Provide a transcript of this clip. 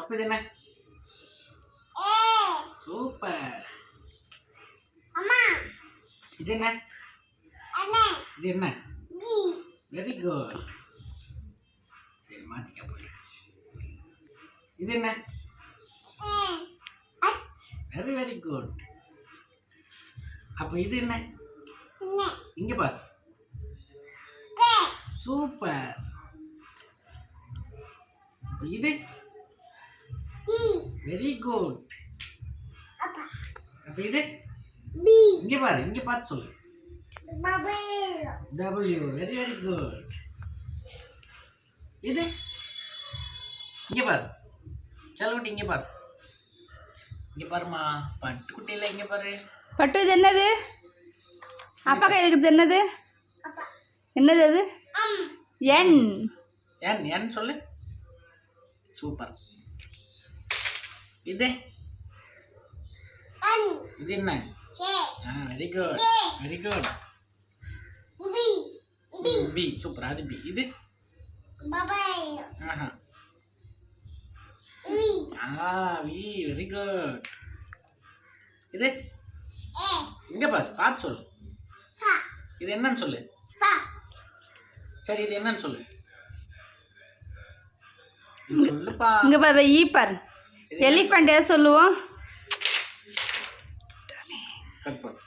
அப்போ இது என்ன? சூப்பர். இது என்ன? இது என்ன? Very good. சரி மாற்றிக்க போய். இது என்ன? Very very good. அப்போ இது என்ன? இங்க பாரு. சூப்பர். இது வெரி குட். அப்போ இது இங்க பாரு, இங்க பார்த்து சொல்லு. W. Very very good. இது இங்க பாரு. செல்லக்குட்டி இங்க பாரு. இங்க பாருமா. பட்டுக்குட்டியில இங்க பாரு. பட்டு இது என்னது? அப்பா கையில் இருக்குது என்னது? என்னது அது? என். என் என் சொல்லு. சூப்பர். இது இது என்ன? Very good very good. B. Super. அது பி. இது ஆஹா. வி. Very good. இது இங்க பாரு, பார்த்து சொல்லு. இது என்னன்னு சொல்லு. சரி இது என்னன்னு சொல்லு. சொல்லுப்பா. இங்க பாரு, ஈ பாரு. எலிஃபண்ட் சொல்லுவோம். கட் பண்ணு.